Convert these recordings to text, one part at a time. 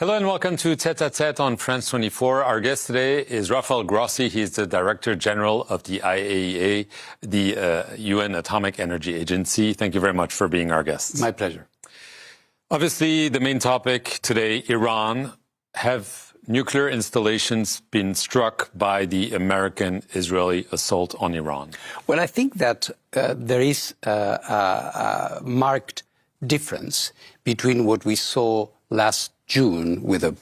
Hello and welcome to Tête à Tête on France 24. Our guest today is Rafael Grossi. He's the Director General of the IAEA, the UN Atomic Energy Agency. Thank you very much for being our guest. My pleasure. Obviously, the main topic today, Iran. Have nuclear installations been struck by the American-Israeli assault on Iran? Well, I think that there is a marked difference between what we saw last June with a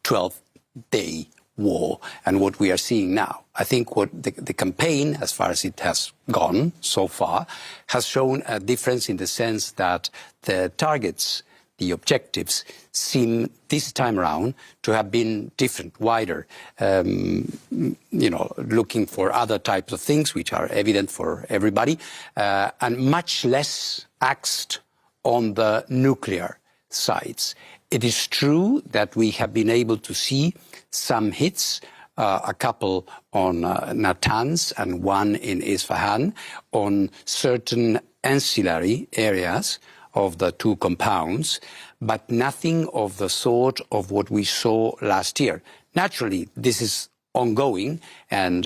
12-day war and what we are seeing now. I think what the campaign, as far as it has gone so far, has shown a difference in the sense that the targets, the objectives, seem this time around to have been different, wider, looking for other types of things which are evident for everybody, and much less axed on the nuclear sides. It is true that we have been able to see some hits, a couple on Natanz and one in Isfahan, on certain ancillary areas of the two compounds, but nothing of the sort of what we saw last year. Naturally, this is ongoing and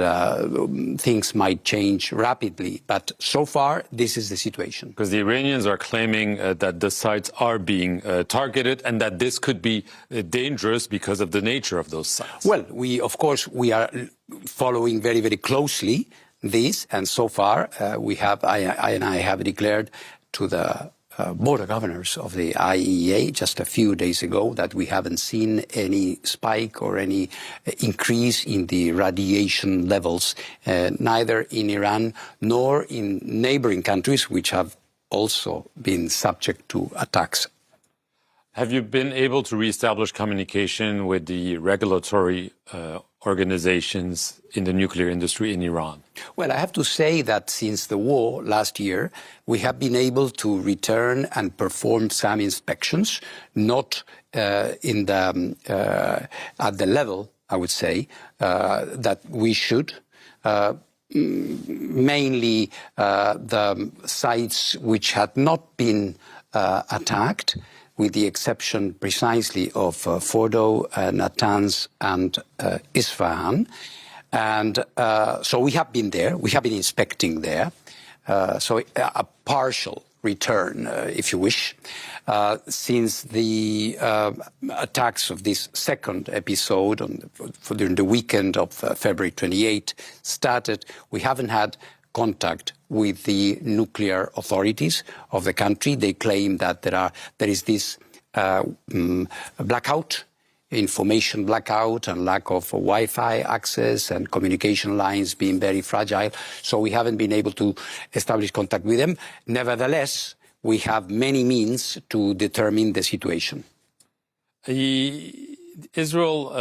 things might change rapidly, but so far this is the situation. Because the Iranians are claiming that the sites are being targeted and that this could be dangerous because of the nature of those sites. Well, we are following very, very closely this, and so far I have declared to the Board of Governors of the IAEA just a few days ago that we haven't seen any spike or any increase in the radiation levels, neither in Iran nor in neighboring countries, which have also been subject to attacks. Have you been able to reestablish communication with the regulatory organizations in the nuclear industry in Iran? Well, I have to say that since the war last year, we have been able to return and perform some inspections, not at the level, I would say, that we should. Mainly the sites which had not been attacked, with the exception precisely of Fordo, Natanz and Isfahan. And so we have been there, we have been inspecting there, so a partial return, if you wish. Since the attacks of this second episode during the weekend of February 28 started, we haven't had contact with the nuclear authorities of the country. They claim that there is this blackout, information blackout, and lack of Wi-Fi access and communication lines being very fragile. So we haven't been able to establish contact with them. Nevertheless, we have many means to determine the situation. Israel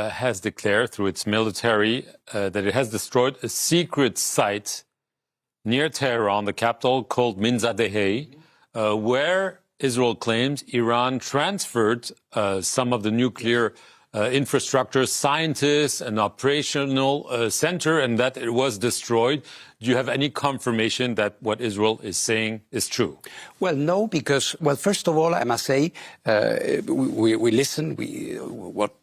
has declared through its military that it has destroyed a secret site near Tehran, the capital, called Minzadeh, where Israel claims Iran transferred some of the nuclear infrastructure, scientists, an operational center, and that it was destroyed. Do you have any confirmation that what Israel is saying is true? Well, no, because, well, first of all, I must say, we listen, what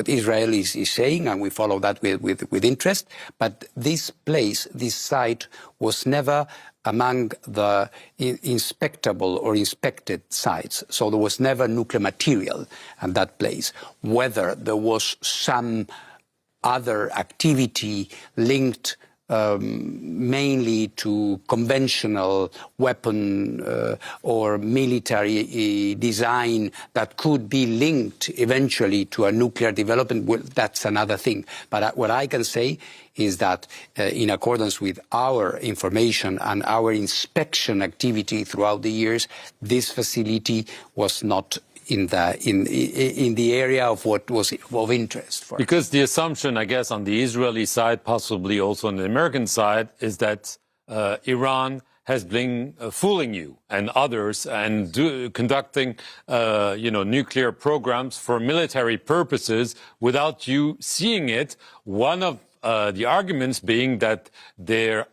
Israel is saying, and we follow that with interest. But this place, this site, was never among the inspectable or inspected sites. So there was never nuclear material at that place. Whether there was some other activity linked mainly to conventional weapon or military design that could be linked eventually to a nuclear development, well, that's another thing. But what I can say is that in accordance with our information and our inspection activity throughout the years, this facility was not in the area of what was of interest for us. Because the assumption, I guess, on the Israeli side, possibly also on the American side, is that Iran has been fooling you and others and conducting, nuclear programs for military purposes without you seeing it. One of the arguments being that there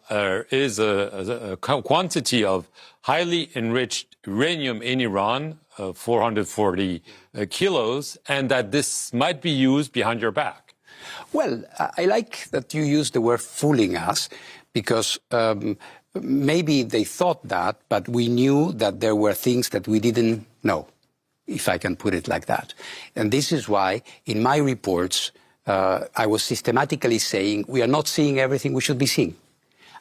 is a quantity of highly enriched uranium in Iran, 440 kilos, and that this might be used behind your back. Well, I like that you use the word fooling us, because maybe they thought that, but we knew that there were things that we didn't know, if I can put it like that. And this is why, in my reports, I was systematically saying we are not seeing everything we should be seeing.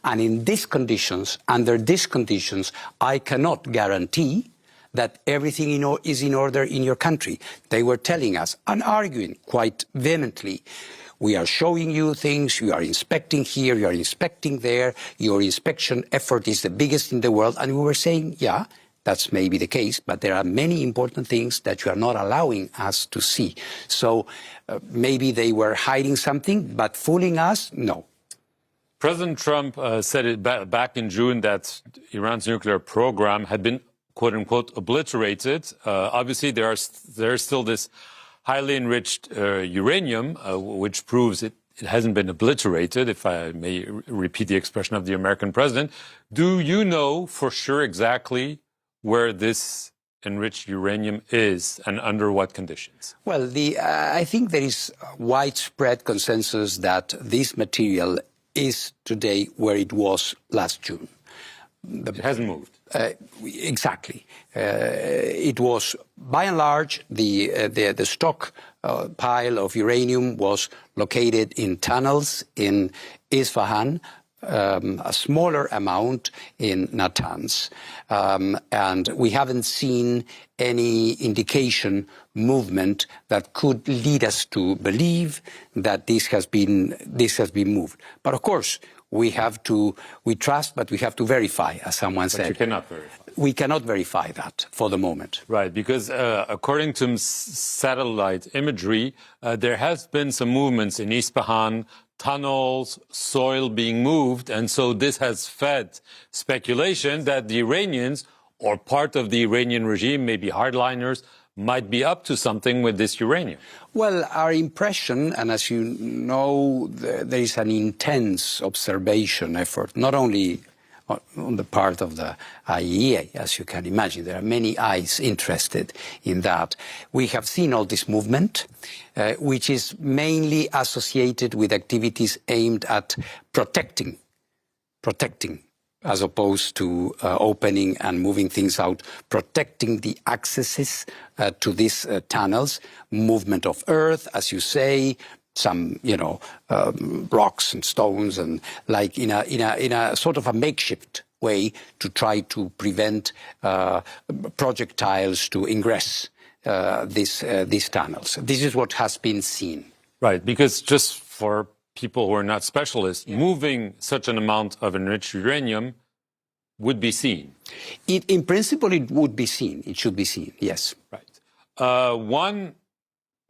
And in these conditions, under these conditions, I cannot guarantee that everything is in order in your country. They were telling us and arguing quite vehemently, we are showing you things, you are inspecting here, you are inspecting there, your inspection effort is the biggest in the world. And we were saying, yeah, that's maybe the case, but there are many important things that you are not allowing us to see. So maybe they were hiding something, but fooling us, no. President Trump said it back in June that Iran's nuclear program had been, quote unquote, obliterated. Obviously, there's still this highly enriched uranium, which proves it hasn't been obliterated, if I may repeat the expression of the American president. Do you know for sure exactly where this enriched uranium is and under what conditions? Well, I think there is widespread consensus that this material is today where it was last June. It hasn't moved. Exactly. It was, by and large, the stock pile of uranium was located in tunnels in Isfahan, a smaller amount in Natanz. And we haven't seen any indication, movement that could lead us to believe that this has been moved. But of course, we trust, but we have to verify, as someone said. But you cannot verify. We cannot verify that for the moment. Right, because according to satellite imagery, there has been some movements in Isfahan, tunnels, soil being moved, and so this has fed speculation that the Iranians, or part of the Iranian regime, maybe hardliners, might be up to something with this uranium. Well, our impression, and as you know, there is an intense observation effort, not only on the part of the IAEA, as you can imagine. There are many eyes interested in that. We have seen all this movement, which is mainly associated with activities aimed at protecting, as opposed to opening and moving things out, protecting the accesses to these tunnels, movement of earth, as you say, some, rocks and stones, and like in a sort of a makeshift way to try to prevent projectiles to ingress these tunnels. This is what has been seen. Right, because just for people who are not specialists, moving such an amount of enriched uranium would be seen. In principle, it would be seen. It should be seen, yes. Right. One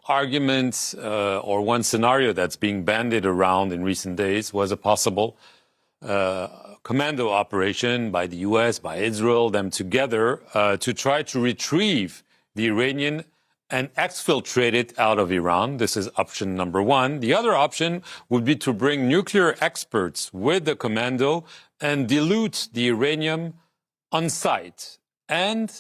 argument or one scenario that's being bandied around in recent days was a possible commando operation by the U.S., by Israel, them together to try to retrieve the uranium and exfiltrate it out of Iran. This is option number one. The other option would be to bring nuclear experts with the commando and dilute the uranium on site. And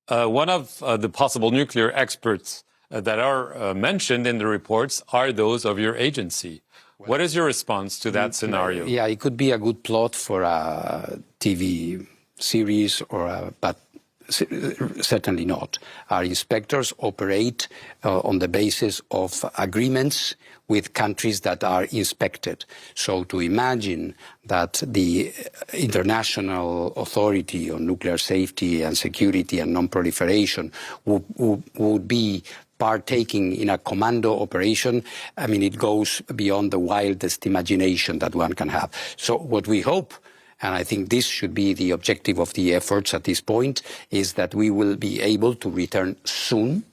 one of the possible nuclear experts that are mentioned in the reports are those of your agency. What is your response to that scenario? Yeah, it could be a good plot for a TV series, but certainly not. Our inspectors operate on the basis of agreements with countries that are inspected. So to imagine that the International Authority on Nuclear Safety and Security and Non-Proliferation would be partaking in a commando operation, I mean, it goes beyond the wildest imagination that one can have. So what we hope, and I think this should be the objective of the efforts at this point, is that we will be able to return soon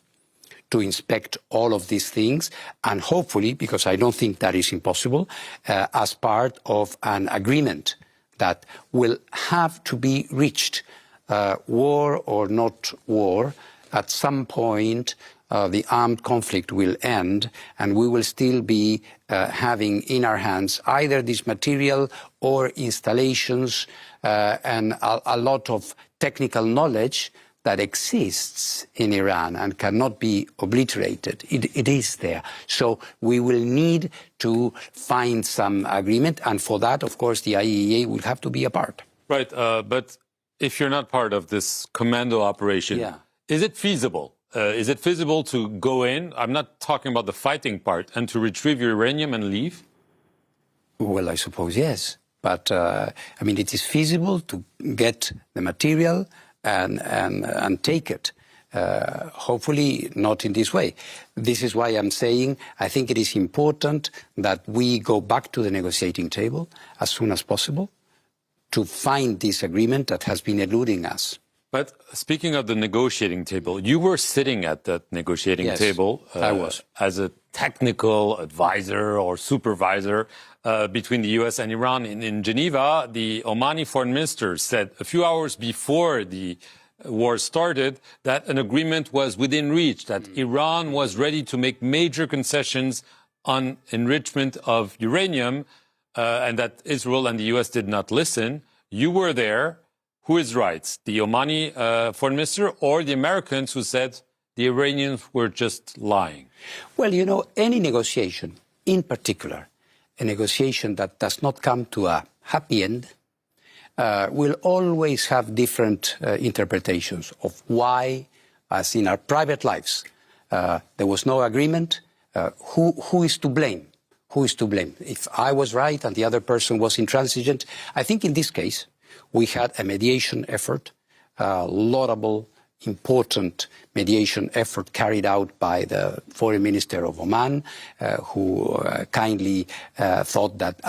to inspect all of these things, and hopefully, because I don't think that is impossible, as part of an agreement that will have to be reached, war or not war, at some point the armed conflict will end, and we will still be having in our hands either this material or installations and a lot of technical knowledge that exists in Iran and cannot be obliterated. It is there. So we will need to find some agreement, and for that, of course, the IAEA will have to be a part. Right, but if you're not part of this commando operation, is it feasible? Is it feasible to go in? I'm not talking about the fighting part, and to retrieve uranium and leave? Well, I suppose yes. But, I mean, it is feasible to get the material and take it. Hopefully not in this way. This is why I'm saying I think it is important that we go back to the negotiating table as soon as possible to find this agreement that has been eluding us. But speaking of the negotiating table, you were sitting at that negotiating table. I was. As a technical advisor or supervisor between the US and Iran in Geneva. The Omani foreign minister said a few hours before the war started that an agreement was within reach, that Iran was ready to make major concessions on enrichment of uranium, and that Israel and the US did not listen. You were there. Who is right? The Omani foreign minister or the Americans who said the Iranians were just lying? Well, you know, any negotiation, in particular, a negotiation that does not come to a happy end, will always have different interpretations of why, as in our private lives, there was no agreement. Who is to blame? Who is to blame? If I was right and the other person was intransigent, I think in this case, we had a mediation effort, laudable, important mediation effort carried out by the foreign minister of Oman, who kindly thought that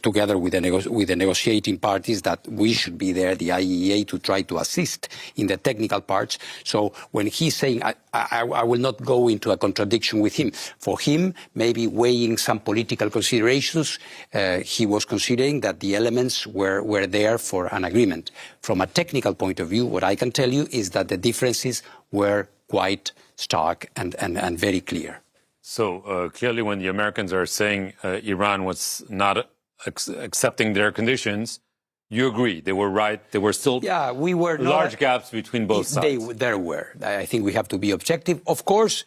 together with the negotiating parties, that we should be there, the IAEA, to try to assist in the technical parts. So when he's saying, I will not go into a contradiction with him. For him, maybe weighing some political considerations, he was considering that the elements were there for an agreement. From a technical point of view, what I can tell you is that the differences were quite stark and very clear. So clearly when the Americans are saying Iran was not accepting their conditions, you agree, they were right, there were still large gaps between both sides. There were. I think we have to be objective. Of course,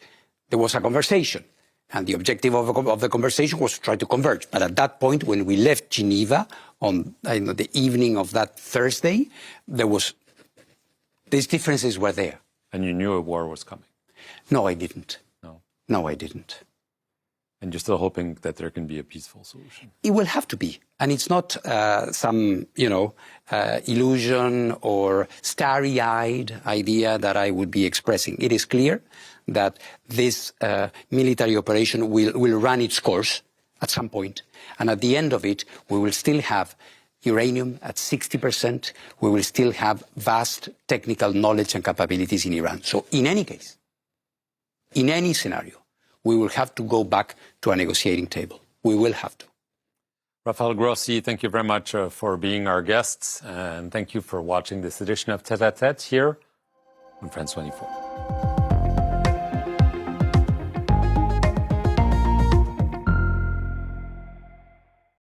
there was a conversation, and the objective of the conversation was to try to converge. But at that point, when we left Geneva on the evening of that Thursday, these differences were there. And you knew a war was coming? No, I didn't. No? No, I didn't. And you're still hoping that there can be a peaceful solution? It will have to be. And it's not some, illusion or starry-eyed idea that I would be expressing. It is clear that this military operation will run its course at some point. And at the end of it, we will still have uranium at 60%. We will still have vast technical knowledge and capabilities in Iran. So in any case, in any scenario, we will have to go back to a negotiating table. We will have to. Rafael Grossi, thank you very much for being our guests, and thank you for watching this edition of Tête à Tête here on France 24.